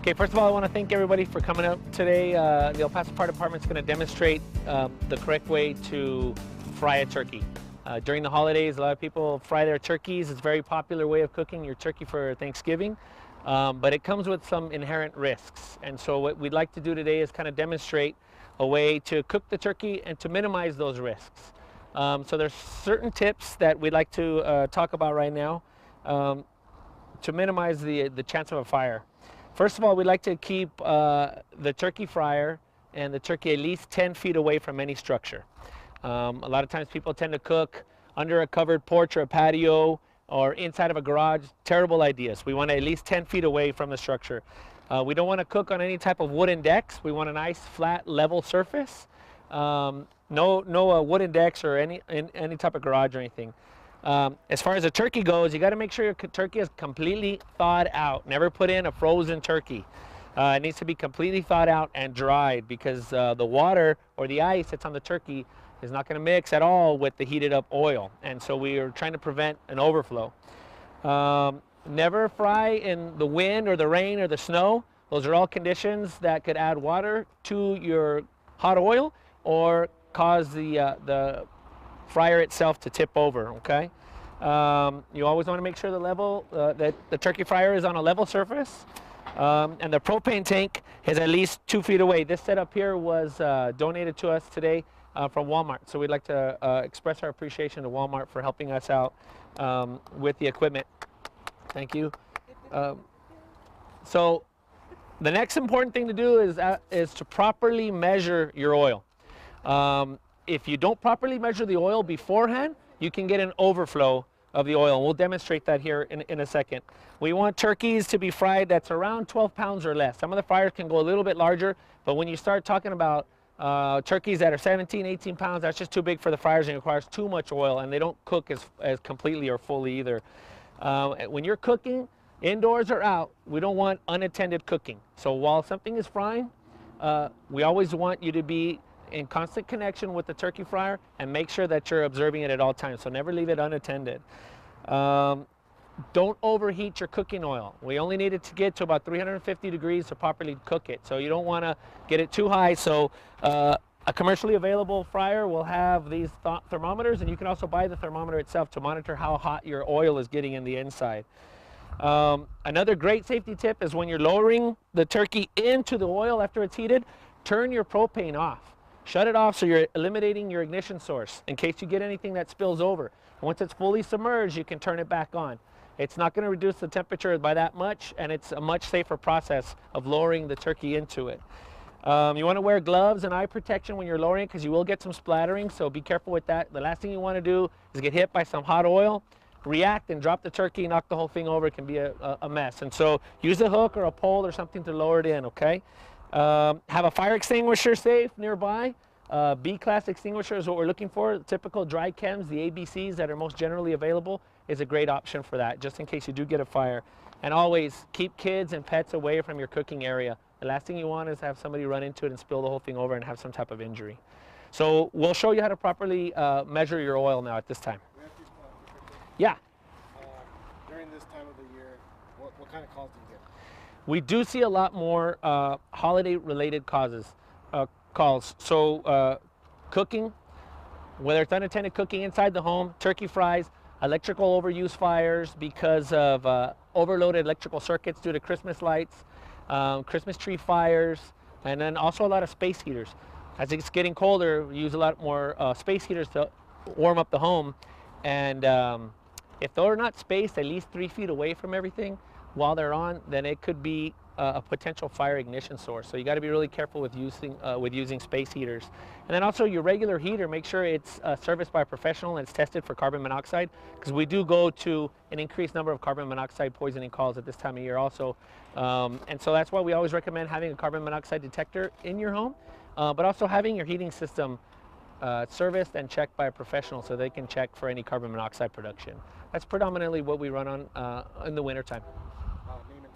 Okay, first of all, I want to thank everybody for coming out today. The El Paso Fire Department is going to demonstrate the correct way to fry a turkey. During the holidays, a lot of people fry their turkeys. It's a very popular way of cooking your turkey for Thanksgiving, but it comes with some inherent risks. And so what we'd like to do today is kind of demonstrate a way to cook the turkey and to minimize those risks. So there's certain tips that we'd like to talk about right now to minimize the chance of a fire. First of all, we'd like to keep the turkey fryer and the turkey at least 10 feet away from any structure. A lot of times people tend to cook under a covered porch or a patio or inside of a garage. Terrible ideas. We want to at least 10 feet away from the structure. We don't want to cook on any type of wooden decks. We want a nice flat level surface. No wooden decks or any type of garage or anything. As far as the turkey goes, you got to make sure your turkey is completely thawed out. Never put in a frozen turkey. It needs to be completely thawed out and dried because the water or the ice that's on the turkey is not going to mix at all with the heated up oil. And so we are trying to prevent an overflow. Never fry in the wind or the rain or the snow. Those are all conditions that could add water to your hot oil or cause the fryer itself to tip over. Okay, you always want to make sure that the turkey fryer is on a level surface, and the propane tank is at least 2 feet away. This setup here was donated to us today from Walmart, so we'd like to express our appreciation to Walmart for helping us out with the equipment. Thank you. So the next important thing to do is to properly measure your oil. If you don't properly measure the oil beforehand, you can get an overflow of the oil. We'll demonstrate that here in a second. We want turkeys to be fried that's around 12 pounds or less. Some of the fryers can go a little bit larger, but when you start talking about turkeys that are 17, 18 pounds, that's just too big for the fryers and it requires too much oil, and they don't cook as completely or fully either. When you're cooking, indoors or out, we don't want unattended cooking. So while something is frying, we always want you to be in constant connection with the turkey fryer and make sure that you're observing it at all times. So never leave it unattended. Don't overheat your cooking oil. We only need it to get to about 350 degrees to properly cook it. So you don't want to get it too high. So a commercially available fryer will have these thermometers, and you can also buy the thermometer itself to monitor how hot your oil is getting in the inside. Another great safety tip is when you're lowering the turkey into the oil after it's heated, turn your propane off. Shut it off so you're eliminating your ignition source in case you get anything that spills over. Once it's fully submerged, you can turn it back on. It's not going to reduce the temperature by that much, and it's a much safer process of lowering the turkey into it. You want to wear gloves and eye protection when you're lowering because you will get some splattering, so be careful with that. The last thing you want to do is get hit by some hot oil, react and drop the turkey, knock the whole thing over. It can be a mess. And so use a hook or a pole or something to lower it in, okay? Have a fire extinguisher safe nearby. B-class extinguisher is what we're looking for. Typical dry chems, the ABCs that are most generally available, is a great option for that, just in case you do get a fire. And always keep kids and pets away from your cooking area. The last thing you want is to have somebody run into it and spill the whole thing over and have some type of injury. So we'll show you how to properly measure your oil now at this time. Yeah. During this time of the year, what kind of calls do you get? We do see a lot more holiday-related calls. So cooking, whether it's unattended cooking inside the home, turkey fries, electrical overuse fires because of overloaded electrical circuits due to Christmas lights, Christmas tree fires, and then also a lot of space heaters. As it's getting colder, we use a lot more space heaters to warm up the home. And if they're not spaced at least 3 feet away from everything while they're on, then it could be a potential fire ignition source. So you got to be really careful with using space heaters. And then also your regular heater, make sure it's serviced by a professional and it's tested for carbon monoxide, because we do go to an increased number of carbon monoxide poisoning calls at this time of year also. And so that's why we always recommend having a carbon monoxide detector in your home, but also having your heating system serviced and checked by a professional so they can check for any carbon monoxide production. That's predominantly what we run on in the wintertime. Name and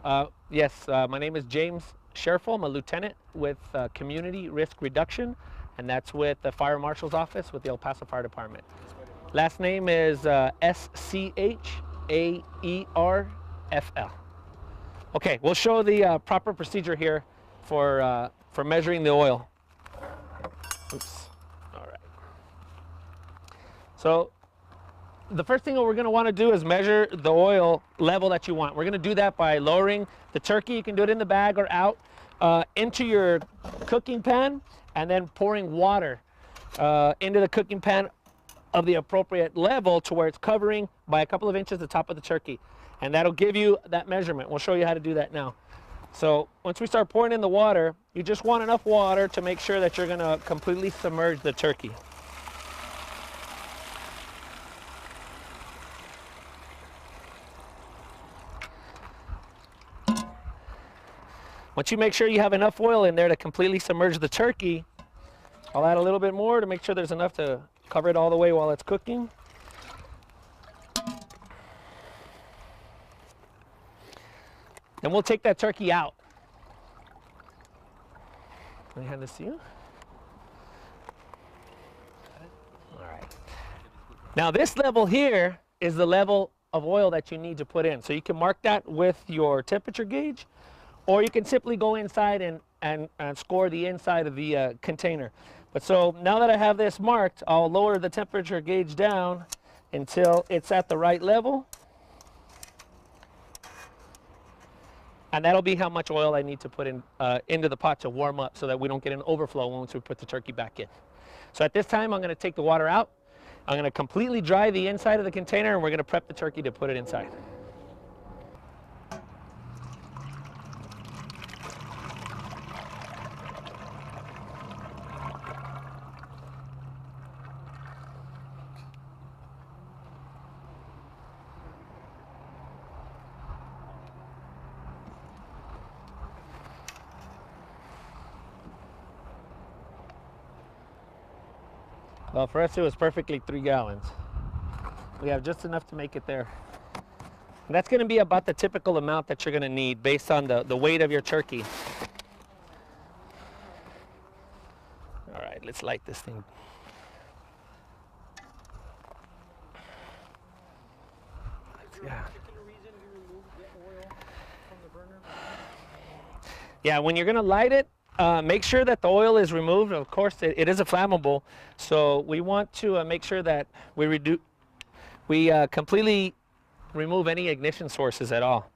title. Yes, my name is James Sherfel. I'm a lieutenant with Community Risk Reduction, and that's with the Fire Marshal's Office with the El Paso Fire Department. Last name is S-C-H-A-E-R-F-L. Okay, we'll show the proper procedure here for measuring the oil. Oops. All right. So the first thing we're going to want to do is measure the oil level that you want. We're going to do that by lowering the turkey. You can do it in the bag or out into your cooking pan, and then pouring water into the cooking pan of the appropriate level to where it's covering by a couple of inches the top of the turkey. And that'll give you that measurement. We'll show you how to do that now. So once we start pouring in the water, you just want enough water to make sure that you're going to completely submerge the turkey. Once you make sure you have enough oil in there to completely submerge the turkey, I'll add a little bit more to make sure there's enough to cover it all the way while it's cooking. Then we'll take that turkey out. Let me hand this to you. All right. Now this level here is the level of oil that you need to put in. So you can mark that with your temperature gauge, or you can simply go inside and score the inside of the container. But so now that I have this marked, I'll lower the temperature gauge down until it's at the right level. And that'll be how much oil I need to put in into the pot to warm up so that we don't get an overflow once we put the turkey back in. So at this time, I'm going to take the water out. I'm going to completely dry the inside of the container, and we're going to prep the turkey to put it inside. Well, for us it was perfectly 3 gallons. We have just enough to make it there. And that's going to be about the typical amount that you're going to need based on the weight of your turkey. All right, let's light this thing. Yeah, when you're going to light it, make sure that the oil is removed. Of course, it is a flammable, so we want to make sure that we completely remove any ignition sources at all.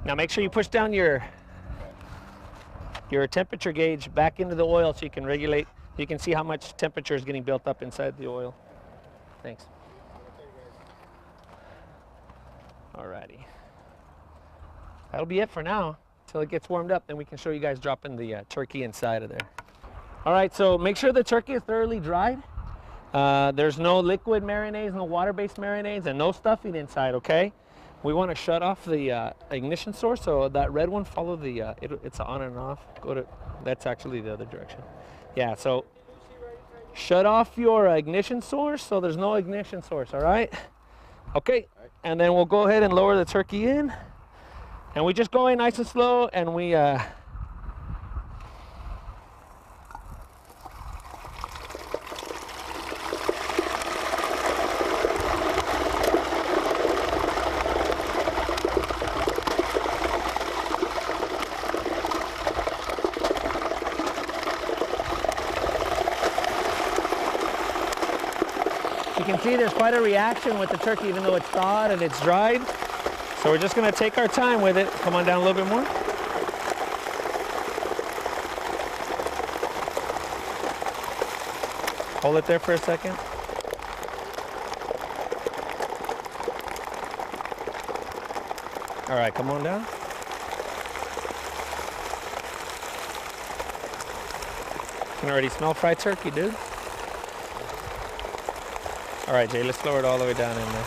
Now make sure you push down your temperature gauge back into the oil so you can regulate. You can see how much temperature is getting built up inside the oil. Thanks. Alrighty. That'll be it for now. Until it gets warmed up, then we can show you guys dropping the turkey inside of there. Alright, so make sure the turkey is thoroughly dried. There's no liquid marinades, no water-based marinades, and no stuffing inside, okay? We want to shut off the ignition source, so that red one, follow the, it's on and off. That's actually the other direction. Yeah, so shut off your ignition source, so there's no ignition source, all right? Okay, and then we'll go ahead and lower the turkey in. And we just go in nice and slow, and we, you can see there's quite a reaction with the turkey, even though it's thawed and it's dried. So we're just going to take our time with it. Come on down a little bit more. Hold it there for a second. All right, come on down. Can already smell fried turkey, dude. All right, Jay, let's lower it all the way down in there.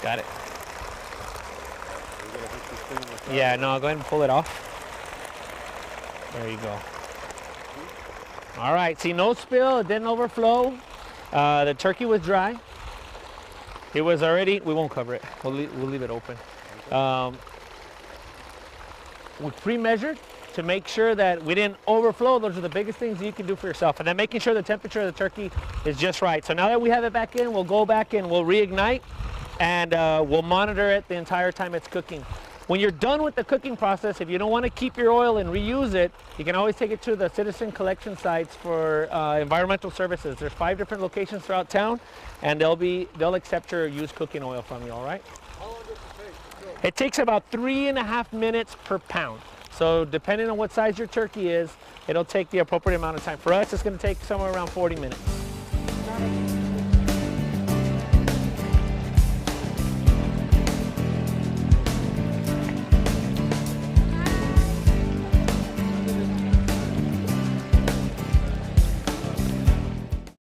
Got it. Yeah, no, go ahead and pull it off. There you go. All right, see, no spill, it didn't overflow. The turkey was dry. It was already, we won't cover it. We'll leave it open. We pre-measured to make sure that we didn't overflow. Those are the biggest things you can do for yourself. And then making sure the temperature of the turkey is just right. So now that we have it back in, we'll go back and we'll reignite, and we'll monitor it the entire time it's cooking. When you're done with the cooking process, if you don't want to keep your oil and reuse it, you can always take it to the citizen collection sites for environmental services. There's 5 different locations throughout town, and they'll accept your used cooking oil from you, all right? How long does it take? It takes about 3.5 minutes per pound. So depending on what size your turkey is, it'll take the appropriate amount of time. For us, it's going to take somewhere around 40 minutes.